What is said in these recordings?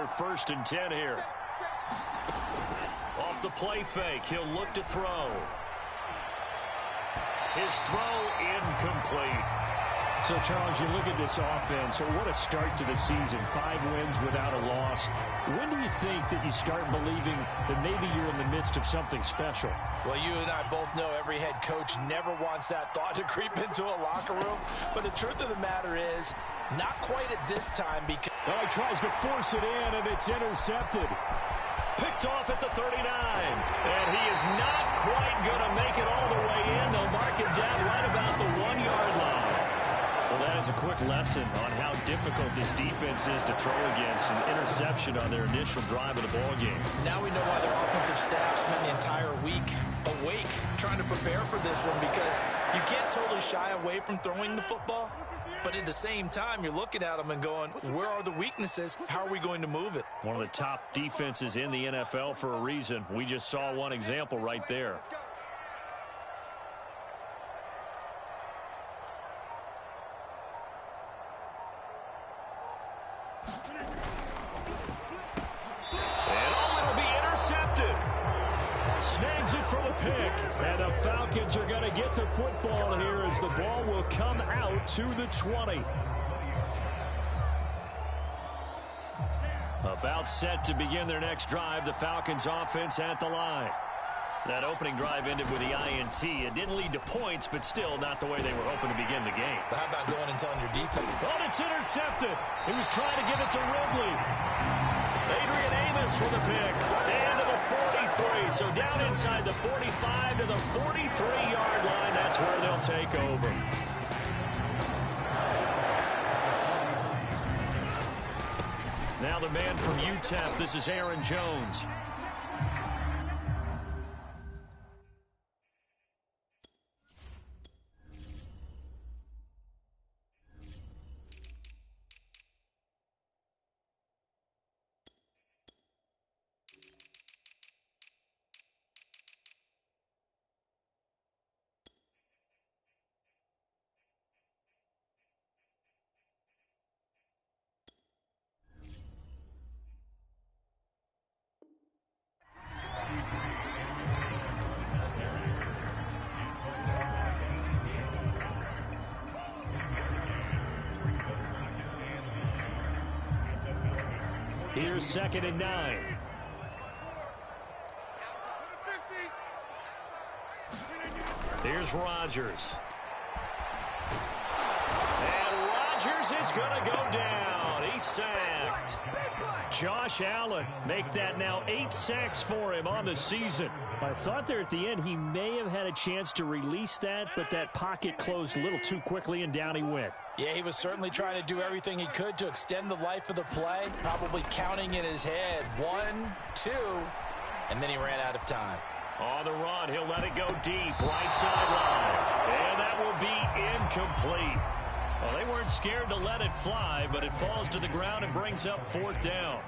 first and 10 here. Off the play fake, he'll look to throw. His throw incomplete. So, Charles, you look at this offense, so what a start to the season. 5 wins without a loss. When do you think that you start believing that maybe you're in the midst of something special? Well, you and I both know every head coach never wants that thought to creep into a locker room. But the truth of the matter is, not quite at this time because... Well, he tries to force it in, and it's intercepted. Picked off at the 39. And he is not quite going to make it all the way in. They'll mark him down right about the 1-yard line. Well, that is a quick lesson on how difficult this defense is to throw against. An interception on their initial drive of the ballgame. Now we know why their offensive staff spent the entire week awake trying to prepare for this one, because you can't totally shy away from throwing the football. But at the same time, you're looking at them and going, where are the weaknesses? How are we going to move it? One of the top defenses in the NFL for a reason. We just saw one example right there. Snags it for the pick. And the Falcons are going to get the football here as the ball will come out to the 20. About set to begin their next drive. The Falcons offense at the line. That opening drive ended with the INT. It didn't lead to points, but still not the way they were hoping to begin the game. But how about going and telling your defense? Oh, it's intercepted. He was trying to give it to Ridley. Adrian Amos with a pick. And to the 43. So down inside the 45 to the 43-yard line. That's where they'll take over. Now the man from UTEP. This is Aaron Jones. Here's 2nd and 9. Here's Rodgers. And Rodgers is going to go down. He's sacked. Josh Allen make that now 8 sacks for him on the season. I thought there at the end he may have had a chance to release that, but that pocket closed a little too quickly, and down he went. Yeah, he was certainly trying to do everything he could to extend the life of the play, probably counting in his head 1, 2, and then he ran out of time. On the run, he'll let it go deep, right sideline. And that will be incomplete. Well, they weren't scared to let it fly, but it falls to the ground and brings up 4th down.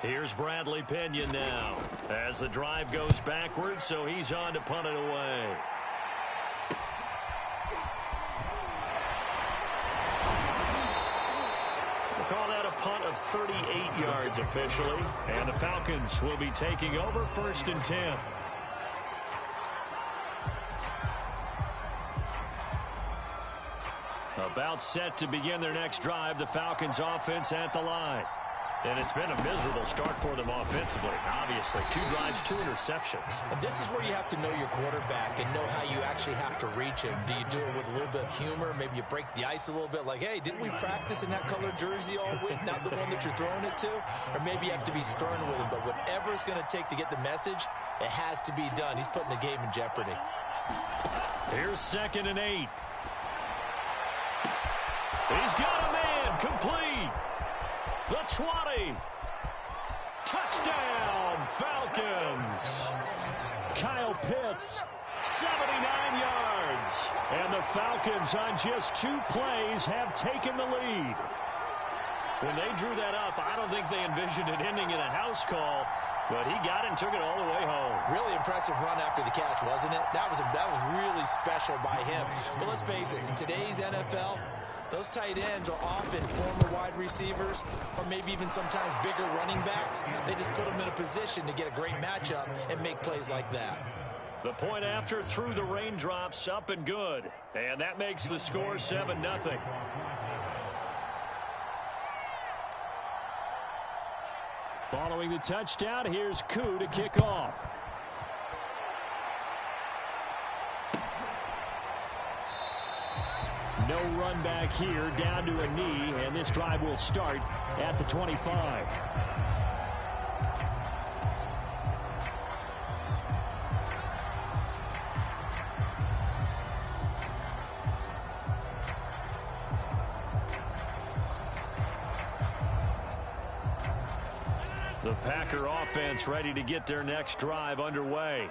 Here's Bradley Pinion now as the drive goes backwards, so he's on to punt it away. We'll call that a punt of 38 yards officially, and the Falcons will be taking over 1st and 10. About set to begin their next drive, the Falcons offense at the line. And it's been a miserable start for them offensively, obviously. 2 drives, 2 interceptions. And this is where you have to know your quarterback and know how you actually have to reach him. Do you do it with a little bit of humor? Maybe you break the ice a little bit, like, hey, didn't we practice in that colored jersey all week, not the one that you're throwing it to? Or maybe you have to be stern with him. But whatever it's going to take to get the message, it has to be done. He's putting the game in jeopardy. Here's 2nd and 8. He's got a man, complete. The 20. Touchdown, Falcons. Kyle Pitts, 79 yards. And the Falcons on just 2 plays have taken the lead. When they drew that up, I don't think they envisioned it ending in a house call, but he got it and took it all the way home. Really impressive run after the catch, wasn't it? That was really special by him. But let's face it, in today's NFL, Those tight ends are often former wide receivers or maybe even sometimes bigger running backs. They just put them in a position to get a great matchup and make plays like that. The point after through the raindrops, up and good. And that makes the score 7-0. Following the touchdown, here's Koo to kick off. No run back here, down to a knee, and this drive will start at the 25. The Packer offense ready to get their next drive underway.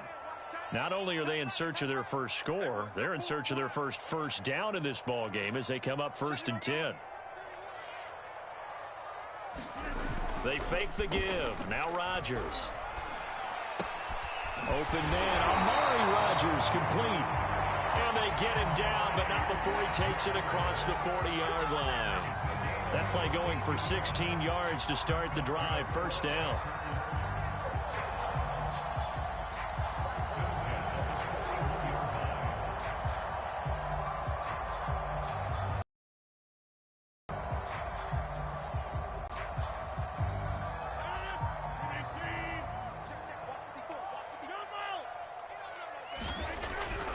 Not only are they in search of their first score, they're in search of their first down in this ball game as they come up 1st and 10. They fake the give. Now Rodgers. Open man, Amari Rodgers complete. And they get him down, but not before he takes it across the 40-yard line. That play going for 16 yards to start the drive. 1st down.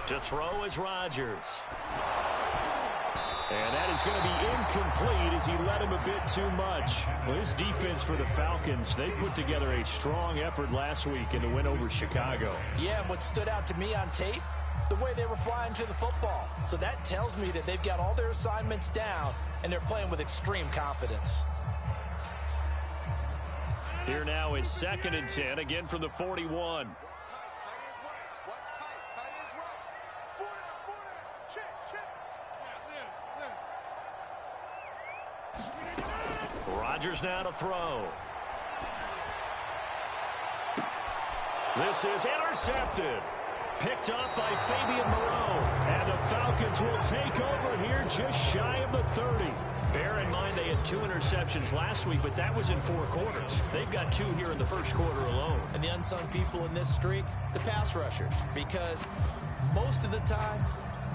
To throw is Rodgers. And that is going to be incomplete as he led him a bit too much. Well, this defense for the Falcons, they put together a strong effort last week in the win over Chicago. Yeah, and what stood out to me on tape, the way they were flying to the football. So that tells me that they've got all their assignments down, and they're playing with extreme confidence. Here now is 2nd and 10, again from the 41. Rodgers now to throw. This is intercepted. Picked up by Fabian Moreau. And the Falcons will take over here just shy of the 30. Bear in mind they had 2 interceptions last week, but that was in 4 quarters. They've got 2 here in the 1st quarter alone. And the unsung people in this streak, the pass rushers. Because most of the time,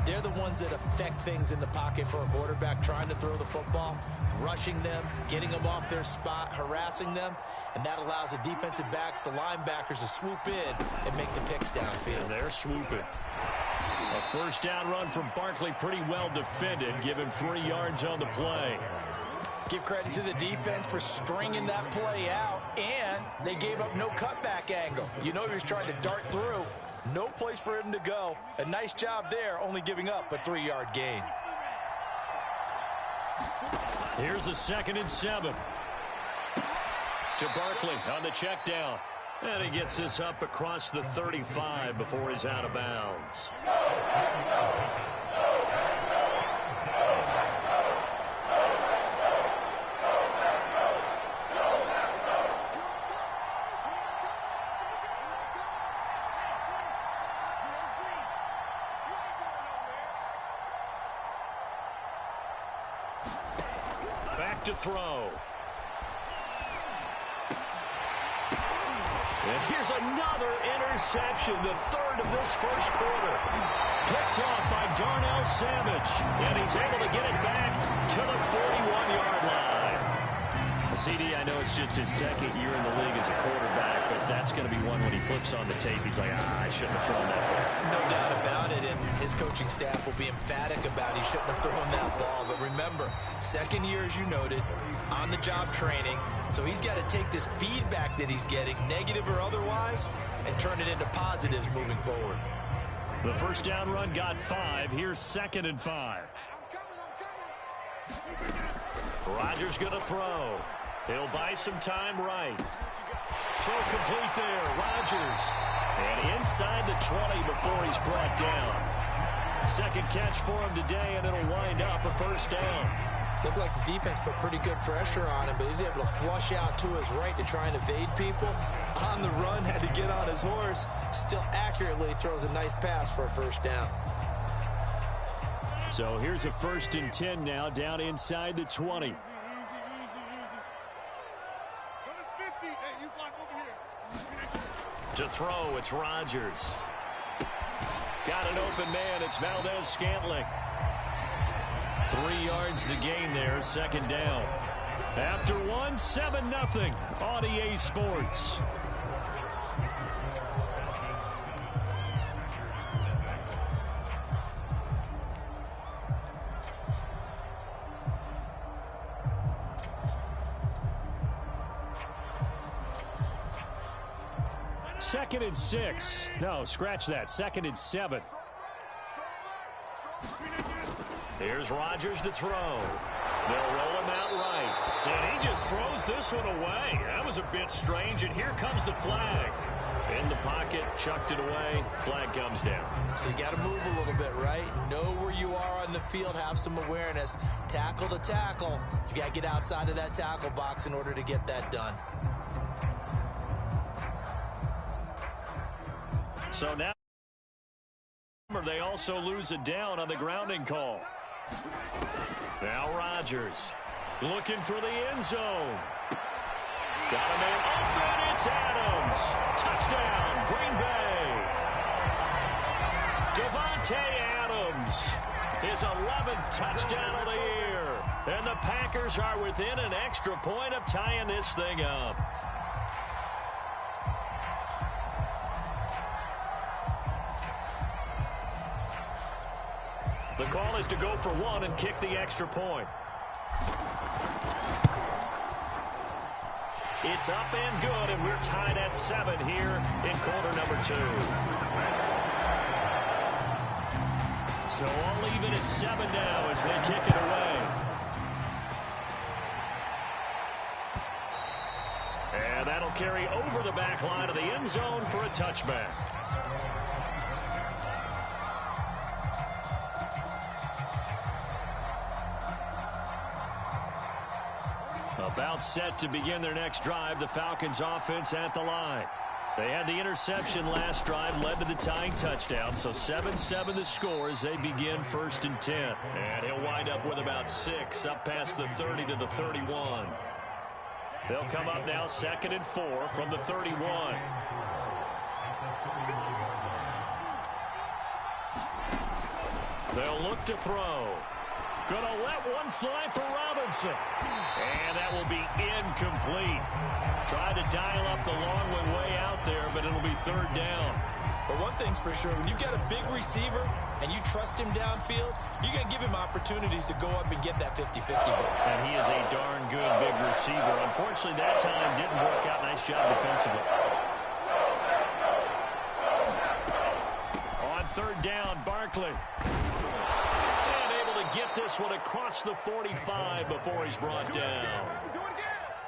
they're the ones that affect things in the pocket for a quarterback trying to throw the football, rushing them, getting them off their spot, harassing them, and that allows the defensive backs, the linebackers to swoop in and make the picks downfield. And they're swooping. A 1st down run from Barkley, pretty well defended. Give him 3 yards on the play. Give credit to the defense for stringing that play out, and they gave up no cutback angle. You know he was trying to dart through. No place for him to go. A nice job there, only giving up a 3-yard gain. Here's the 2nd and 7. To Barkley on the check down. And he gets this up across the 35 before he's out of bounds. Back to throw. And here's another interception, the 3rd of this 1st quarter. Picked off by Darnell Savage. And he's able to get it back to the 41-yard line. CD, I know it's just his 2nd year in the league as a quarterback, but that's going to be one when he flips on the tape. He's like, I shouldn't have thrown that ball. No doubt about it, and his coaching staff will be emphatic about he shouldn't have thrown that ball. But remember, 2nd year, as you noted, on-the-job training. So he's got to take this feedback that he's getting, negative or otherwise, and turn it into positives moving forward. The 1st down run got 5. Here's 2nd and 5. Rodgers going to throw. He'll buy some time right. Throw complete there. Rodgers. And inside the 20 before he's brought down. 2nd catch for him today, and it'll wind up a 1st down. Looked like the defense put pretty good pressure on him, but he's able to flush out to his right to try and evade people. On the run, had to get on his horse. Still accurately throws a nice pass for a 1st down. So here's a 1st and 10 now down inside the 20. To throw, it's Rodgers. Got an open man. It's Valdez-Scantling. 3 yards to gain there. 2nd down. After 1, 7-0 on EA Sports. Second and 6. No, scratch that. 2nd and 7. Here's Rodgers to throw. They'll roll him out right. And he just throws this one away. That was a bit strange, and here comes the flag. In the pocket, chucked it away. Flag comes down. So you got to move a little bit, right? Know where you are on the field, have some awareness. Tackle to tackle. You got to get outside of that tackle box in order to get that done. So now they also lose it down on the grounding call. Now Rodgers looking for the end zone. Got a man open. It's Adams. Touchdown, Green Bay. Devontae Adams, his 11th touchdown of the year. And the Packers are within an extra point of tying this thing up. The call is to go for 1 and kick the extra point. It's up and good, and we're tied at 7 here in quarter number 2. So all even at 7 now as they kick it away. And that'll carry over the back line of the end zone for a touchback. About set to begin their next drive, the Falcons offense at the line. They had the interception last drive, led to the tying touchdown, so 7-7 the score as they begin 1st and 10. And he'll wind up with about 6, up past the 30 to the 31. They'll come up now 2nd and 4 from the 31. They'll look to throw. Gonna let one fly for Robinson. And that will be incomplete. Tried to dial up the long one way out there, but it'll be 3rd down. But one thing's for sure, when you've got a big receiver and you trust him downfield, you're going to give him opportunities to go up and get that 50-50 ball. And he is a darn good big receiver. Unfortunately, that time didn't work out. Nice job defensively. On 3rd down, Barkley. Get this one across the 45 before he's brought down.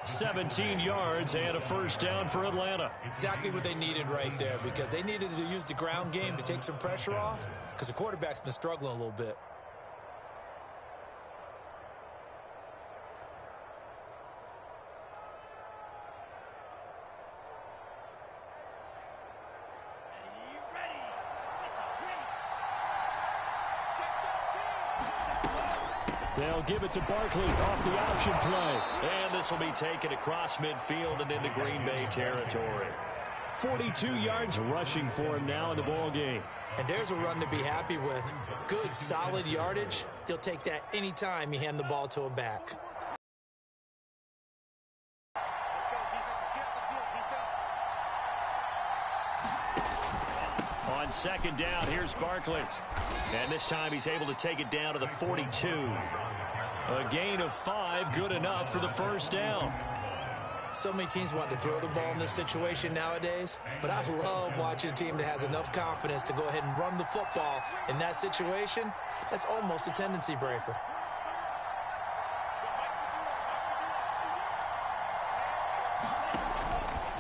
17 yards and a 1st down for Atlanta. Exactly what they needed right there, because they needed to use the ground game to take some pressure off, because the quarterback's been struggling a little bit. They'll give it to Barkley off the option play. And this will be taken across midfield and into Green Bay territory. 42 yards rushing for him now in the ball game. And there's a run to be happy with. Good, solid yardage. He'll take that anytime you hand the ball to a back. On 2nd down, here's Barkley. And this time he's able to take it down to the 42. A gain of 5, good enough for the 1st down. So many teams want to throw the ball in this situation nowadays, but I love watching a team that has enough confidence to go ahead and run the football in that situation. That's almost a tendency breaker.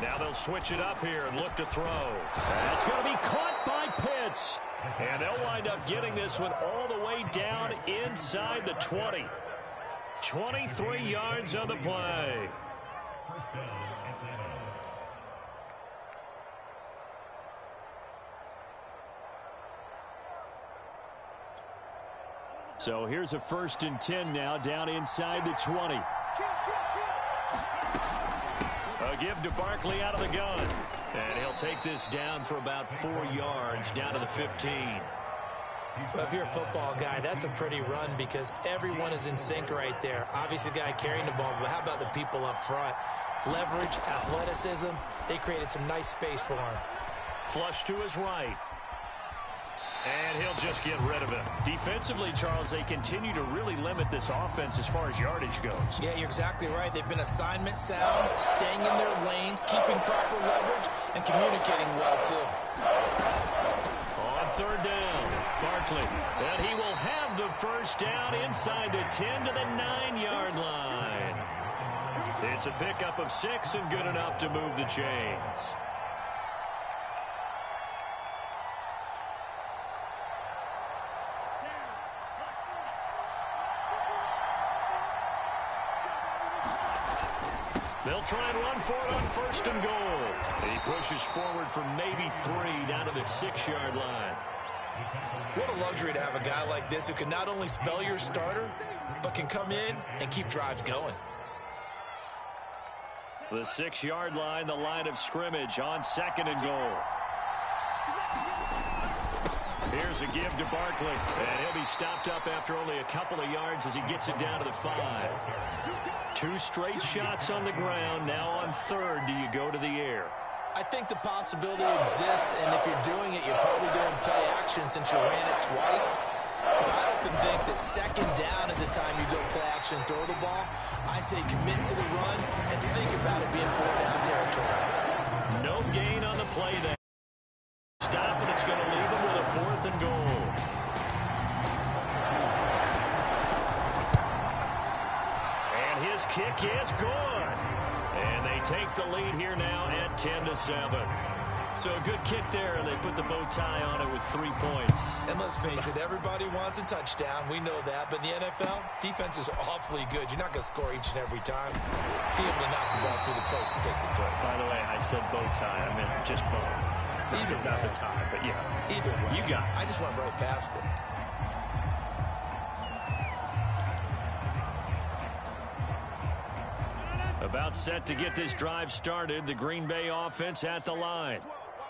Now they'll switch it up here and look to throw. That's going to be caught by Pitts. And they'll wind up getting this one all the way down inside the 20. 23 yards on the play. So here's a 1st and 10 now, down inside the 20. A give to Barkley out of the gun. And he'll take this down for about 4 yards, down to the 15. Well, if you're a football guy, that's a pretty run because everyone is in sync right there. Obviously, the guy carrying the ball, but how about the people up front? Leverage, athleticism, they created some nice space for him. Flush to his right. And he'll just get rid of it. Defensively, Charles, they continue to really limit this offense as far as yardage goes. Yeah, you're exactly right. They've been assignment sound, staying in their lanes, keeping proper leverage, and communicating well, too. On 3rd down, Barkley. And he will have the 1st down inside the 10 to the 9-yard line. It's a pickup of 6 and good enough to move the chains. They'll try and run for it on 1st and goal. He pushes forward for maybe 3 down to the 6-yard line. What a luxury to have a guy like this who can not only spell your starter, but can come in and keep drives going. The 6-yard line, the line of scrimmage on 2nd and goal. Here's a give to Barkley, and he'll be stopped up after only a couple of yards as he gets it down to the 5. 2 straight shots on the ground. Now on 3rd, do you go to the air? I think the possibility exists, and if you're doing it, you're probably doing play action since you ran it twice. But I often think that 2nd down is the time you go play action and throw the ball. I say commit to the run and think about it being 4-down territory. No gain on the play there. Stop, and it's going to leave him with a 4th and goal. And his kick is good. And they take the lead here now at 10-7. So a good kick there, and they put the bow tie on it with 3 points. And let's face it, everybody wants a touchdown. We know that. But in the NFL, defenses are awfully good. You're not going to score each and every time. Be able to knock the ball through the post and take the throw. By the way, I said bow tie. I meant just bow. Either not way. the tie, but yeah. Either way. You got it. I just went right past it. About set to get this drive started. The Green Bay offense at the line.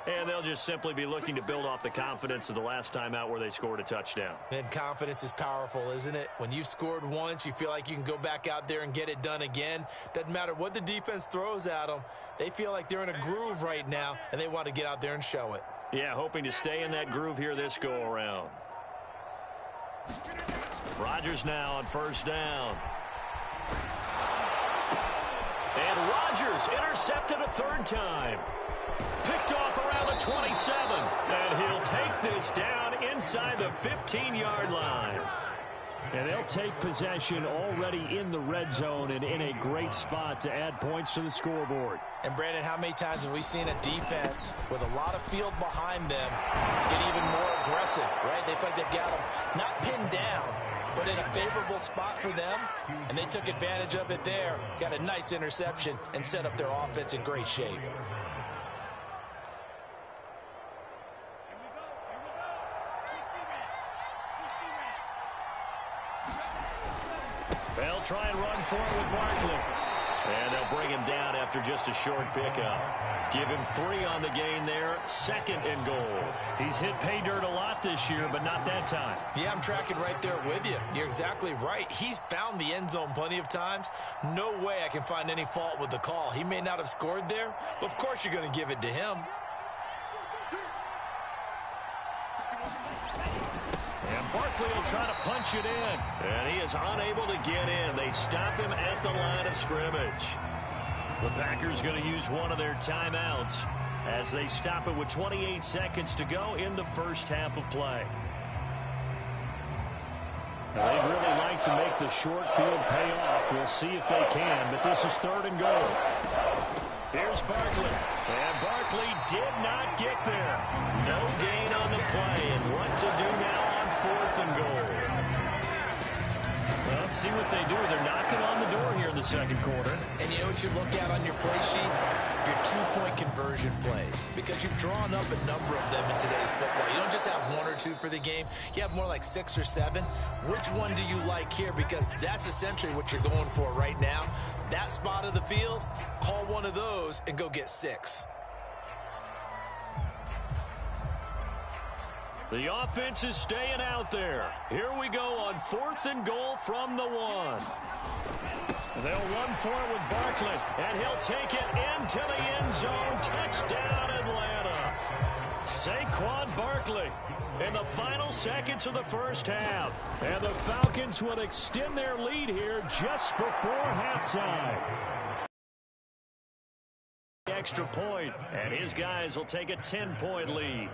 And they'll just simply be looking to build off the confidence of the last time out where they scored a touchdown. And confidence is powerful, isn't it? When you've scored once, you feel like you can go back out there and get it done again. Doesn't matter what the defense throws at them. They feel like they're in a groove right now, and they want to get out there and show it. Yeah, hoping to stay in that groove here this go-around. Rodgers now on 1st down. And Rodgers intercepted a 3rd time. Picked off around the 27. And he'll take this down inside the 15-yard line. And they'll take possession already in the red zone and in a great spot to add points to the scoreboard. And, Brandon, how many times have we seen a defense with a lot of field behind them get even more aggressive, right? They feel like they've got them not pinned down, but in a favorable spot for them, and they took advantage of it there, got a nice interception, and set up their offense in great shape. They'll try and run for it with Barkley. And they'll bring him down after just a short pickup. Give him 3 on the gain there, 2nd and goal. He's hit pay dirt a lot this year, but not that time. Yeah, I'm tracking right there with you. You're exactly right. He's found the end zone plenty of times. No way I can find any fault with the call. He may not have scored there, but of course you're going to give it to him. And Barkley will try to punch it in. And he is unable to get in. They stop him at the line of scrimmage. The Packers going to use one of their timeouts as they stop it with 28 seconds to go in the first half of play. They'd really like to make the short field pay off. We'll see if they can, but this is 3rd and goal. Here's Barkley. And Barkley did not get there. No gain on the play. And what to do now on 4th and goal? Well, let's see what they do. They're knocking on the door here in the 2nd quarter. And you know what you look at on your play sheet? your two-point conversion plays, because you've drawn up a number of them in today's football. You don't just have one or two for the game. You have more like 6 or 7. Which one do you like here? Because that's essentially what you're going for right now. That spot of the field, call one of those and go get 6. The offense is staying out there. Here we go on 4th and goal from the 1. They'll run for it with Barkley, and he'll take it into the end zone. Touchdown, Atlanta. Saquon Barkley in the final seconds of the first half. And the Falcons will extend their lead here just before halftime. Extra point, and his guys will take a 10-point lead.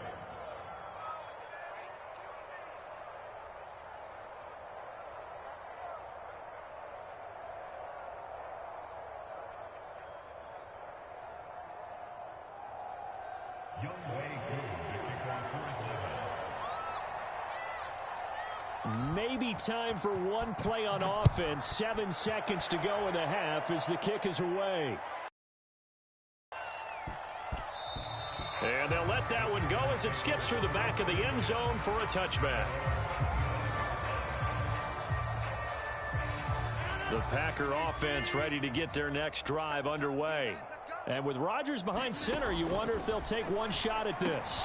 Maybe time for one play on offense. 7 seconds to go in the half as the kick is away. And they'll let that one go as it skips through the back of the end zone for a touchback. The Packer offense ready to get their next drive underway. And with Rodgers behind center, you wonder if they'll take one shot at this.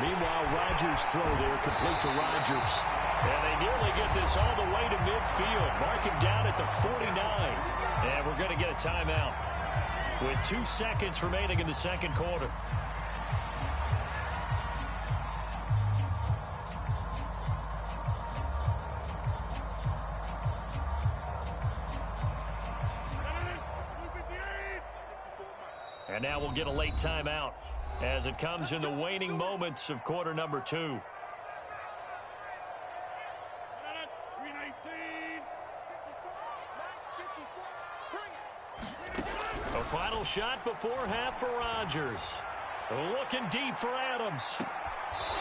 Meanwhile, Rodgers' throw there complete to Rodgers. And they nearly get this all the way to midfield. Mark him down at the 49. And we're going to get a timeout with 2 seconds remaining in the second quarter. And now we'll get a late timeout as it comes in the waning moments of quarter number 2. A final shot before half for Rodgers. Looking deep for Adams.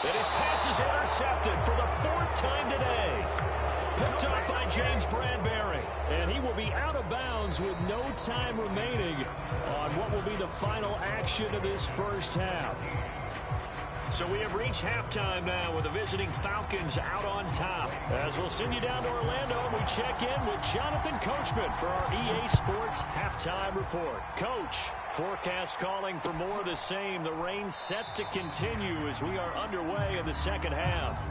And his pass is intercepted for the 4th time today. Picked up by James Bradbury. And he will be out of bounds with no time remaining on what will be the final action of this first half. So we have reached halftime now with the visiting Falcons out on top. As we'll send you down to Orlando, and we check in with Jonathan Coachman for our EA Sports Halftime Report. Coach, forecast calling for more of the same. The rain set to continue as we are underway in the second half.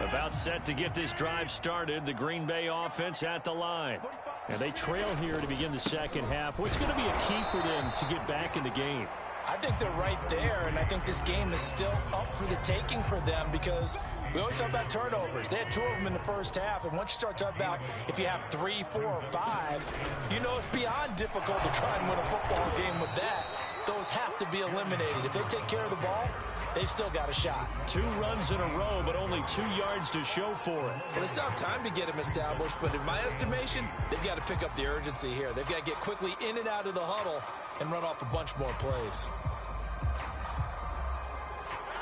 About set to get this drive started. The Green Bay offense at the line. And they trail here to begin the second half. What's going to be a key for them to get back in the game? I think they're right there, and I think this game is still up for the taking for them because we always talk about turnovers. They had 2 of them in the first half, and once you start talking about if you have 3, 4, or 5, you know it's beyond difficult to try and win a football game with that. Those have to be eliminated. If they take care of the ball, they've still got a shot. 2 runs in a row, but only 2 yards to show for it. Well, they still have time to get them established, but in my estimation, they've got to pick up the urgency here. They've got to get quickly in and out of the huddle and run off a bunch more plays.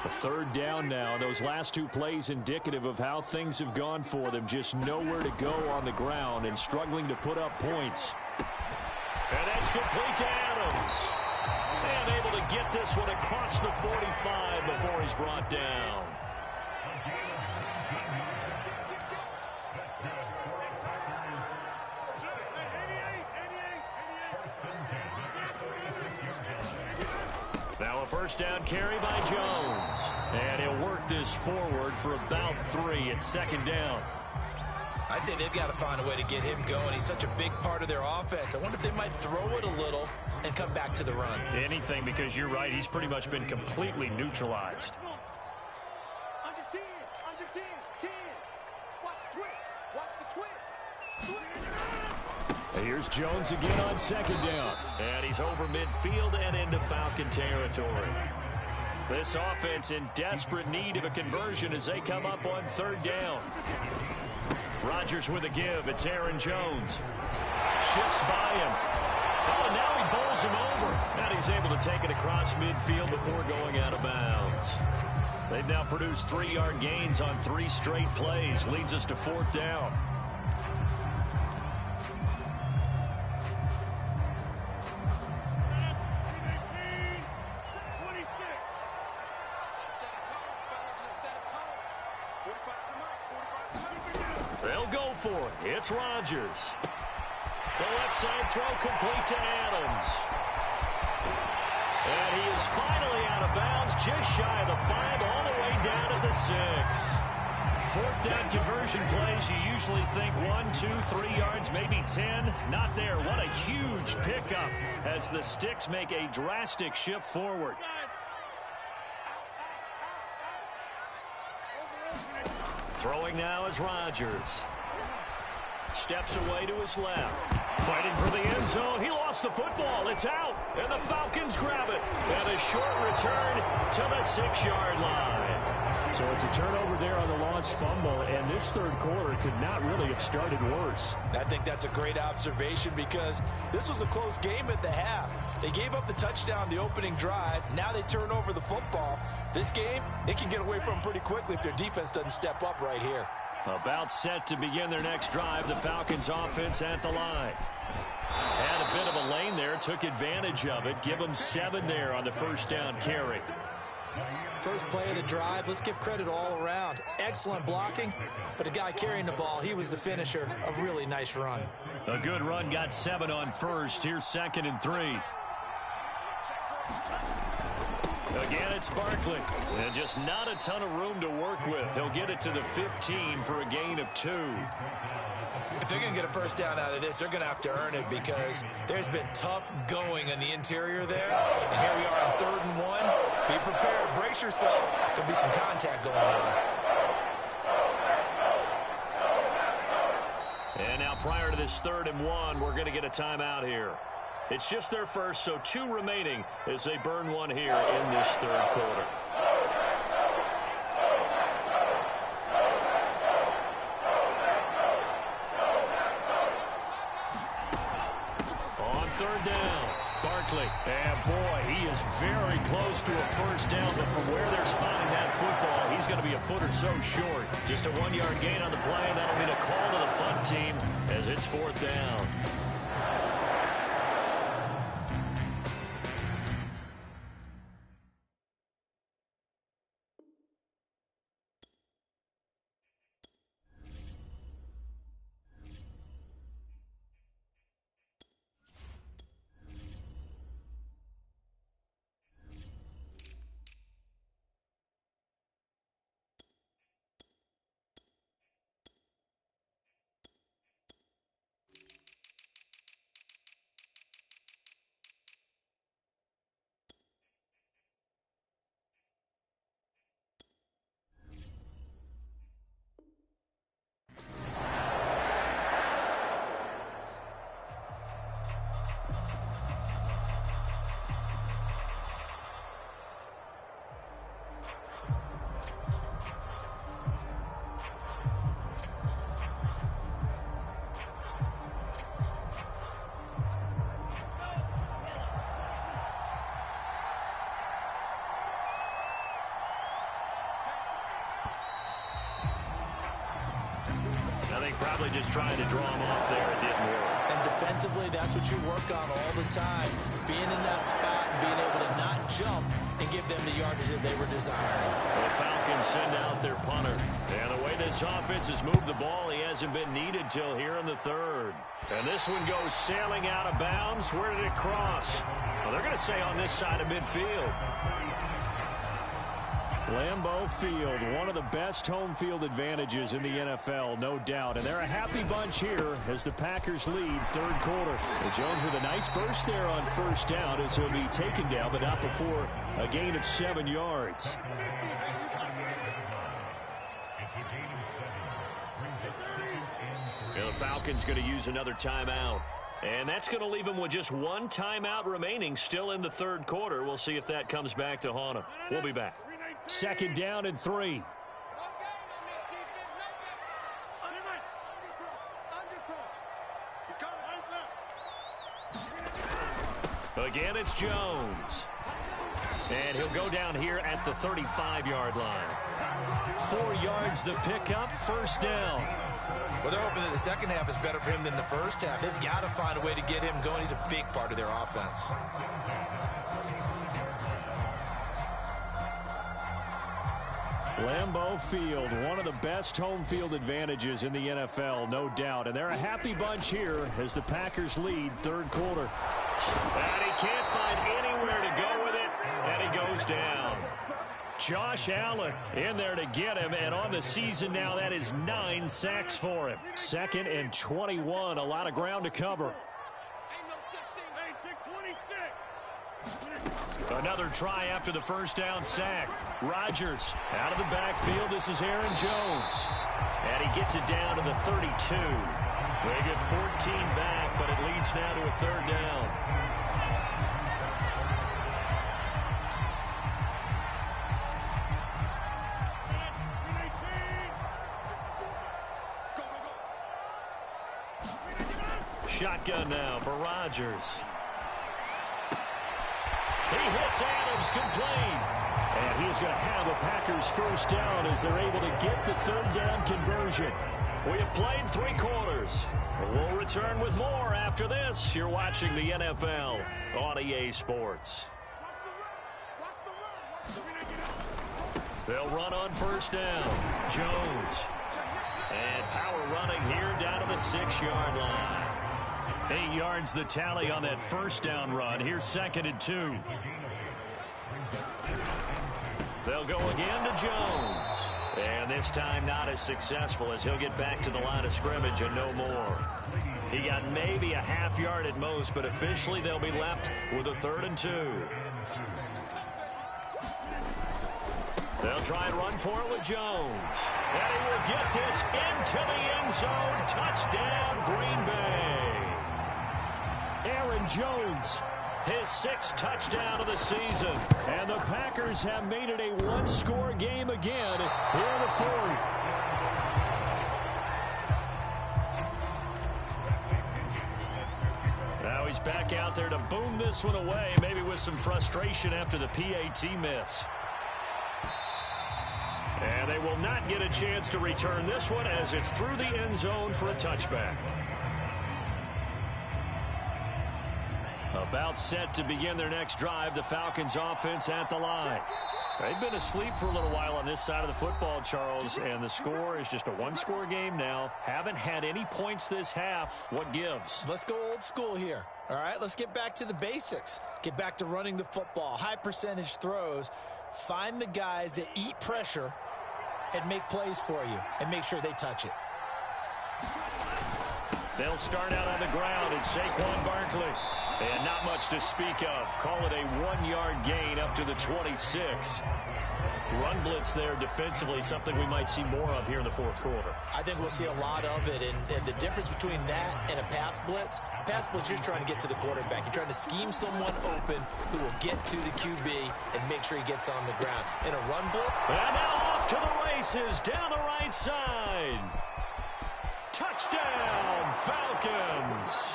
The 3rd down now. Those last 2 plays indicative of how things have gone for them. Just nowhere to go on the ground and struggling to put up points. And that's complete to Adams. And able to get this one across the 45 before he's brought down. Now a first down carry by Jones. And he'll work this forward for about 3 at 2nd down. I'd say they've got to find a way to get him going. He's such a big part of their offense. I wonder if they might throw it a little and come back to the run. Anything, because you're right. He's pretty much been completely neutralized. Under 10, under 10, 10. Watch the twist. Watch the twist. And here's Jones again on 2nd down. And he's over midfield and into Falcon territory. This offense in desperate need of a conversion as they come up on 3rd down. Rodgers with a give. It's Aaron Jones. Shifts by him. Oh, and now he bowls him over. And he's able to take it across midfield before going out of bounds. now produced 3-yard gains on 3 straight plays. Leads us to 4th down. They'll go for it. It's Rodgers. The left side throw complete to Adams. And he is finally out of bounds, just shy of the 5, all the way down at the 6. 4th down conversion plays, you usually think 1, 2, 3 yards, maybe 10. Not there. What a huge pickup as the Sticks make a drastic shift forward. Throwing now is Rodgers. Steps away to his left. Fighting for the end zone. He lost the football. It's out. And the Falcons grab it. And a short return to the 6-yard line. So it's a turnover there on the lost fumble. And this third quarter could not really have started worse. I think that's a great observation because this was a close game at the half. They gave up the touchdown the opening drive. Now they turn over the football. This game, they can get away from them pretty quickly if their defense doesn't step up right here. About set to begin their next drive, the Falcons offense at the line. Had a bit of a lane there, took advantage of it. Give them 7 there on the first down carry. First play of the drive, let's give credit all around. Excellent blocking, but the guy carrying the ball, he was the finisher. A really nice run. A good run, got 7 on first. Here's 2nd and 3. Again, it's Barkley. And just not a ton of room to work with. He'll get it to the 15 for a gain of 2. If they're going to get a first down out of this, they're going to have to earn it because there's been tough going in the interior there. And here we are on 3rd and 1. Be prepared. Brace yourself. There'll be some contact going on. And now prior to this 3rd and 1, we're going to get a timeout here. It's just their first, so 2 remaining as they burn 1 here in this 3rd quarter. On 3rd down, Barkley. And boy, he is very close to a first down, but from where they're spotting that football, he's going to be a foot or so short. Just a 1-yard gain on the play, and that'll mean a call to the punt team as it's 4th down. Probably just trying to draw him off there. It didn't work. And defensively, that's what you work on all the time. Being in that spot and being able to not jump and give them the yardage that they were desiring. The Falcons send out their punter. And the way this offense has moved the ball, he hasn't been needed till here in the 3rd. And this one goes sailing out of bounds. Where did it cross? Well, they're going to say on this side of midfield. Lambeau Field, one of the best home field advantages in the NFL, no doubt. And they're a happy bunch here as the Packers lead 3rd quarter. And Jones with a nice burst there on first down as he'll be taken down, but not before a gain of 7 yards. And the Falcons going to use another timeout. And that's going to leave them with just 1 timeout remaining still in the 3rd quarter. We'll see if that comes back to haunt them. We'll be back. 2nd down and 3. Again, it's Jones. And he'll go down here at the 35-yard line. 4 yards the pickup, first down. Well, they're hoping that the second half is better for him than the first half. They've got to find a way to get him going. He's a big part of their offense. Lambeau Field, one of the best home field advantages in the NFL, no doubt. And they're a happy bunch here as the Packers lead third quarter. And he can't find anywhere to go with it, and he goes down. Josh Allen in there to get him, and on the season now, that is 9 sacks for him. 2nd and 21, a lot of ground to cover. Another try after the first down sack. Rodgers out of the backfield. This is Aaron Jones. And he gets it down to the 32. They get 14 back, but it leads now to a third down. Shotgun now for Rodgers. He hits Adams complete. And he's going to have a Packers first down as they're able to get the third down conversion. We have played 3 quarters. We'll return with more after this. You're watching the NFL on EA Sports. They'll run on first down. Jones. And power running here down to the 6-yard line. 8 yards the tally on that first down run. Here's 2nd and 2. They'll go again to Jones. And this time not as successful as he'll get back to the line of scrimmage and no more. He got maybe a half yard at most, but officially they'll be left with a 3rd and 2. They'll try and run for it with Jones. And he will get this into the end zone. Touchdown, Green Bay. Aaron Jones, his 6th touchdown of the season. And the Packers have made it a one-score game again here in the 4th. Now he's back out there to boom this one away, maybe with some frustration after the PAT miss. And they will not get a chance to return this one as it's through the end zone for a touchback. About set to begin their next drive, the Falcons offense at the line. They've been asleep for a little while on this side of the football, Charles, and the score is just a one-score game now. Haven't had any points this half. What gives? Let's go old school here. All right, let's get back to the basics. Get back to running the football, high percentage throws. Find the guys that eat pressure and make plays for you and make sure they touch it. They'll start out on the ground and Saquon Barkley. And not much to speak of. Call it a 1-yard gain up to the 26. Run blitz there defensively, something we might see more of here in the 4th quarter. I think we'll see a lot of it, and the difference between that and a pass blitz, you're just trying to get to the quarterback. You're trying to scheme someone open who will get to the QB and make sure he gets on the ground. In a run blitz. And now off to the races down the right side. Touchdown, Falcons.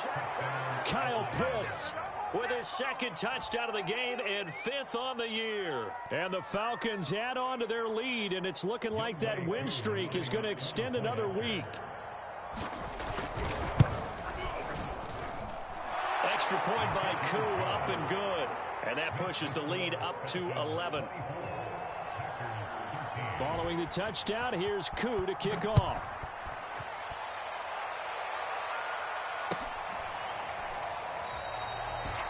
Kyle Pitts with his 2nd touchdown of the game and 5th on the year. And the Falcons add on to their lead, and it's looking like that win streak is going to extend another week. Extra point by Koo, up and good. And that pushes the lead up to 11. Following the touchdown, here's Koo to kick off.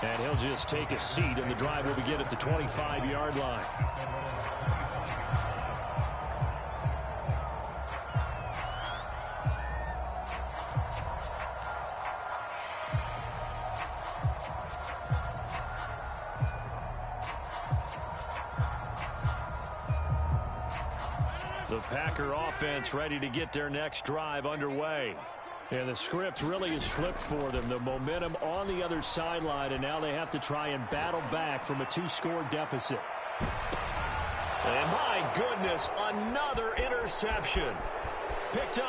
And he'll just take a seat, and the drive will begin at the 25-yard line. The Packer offense ready to get their next drive underway. And the script really is flipped for them. The momentum on the other sideline, and now they have to try and battle back from a 2-score deficit. And my goodness, another interception. Picked up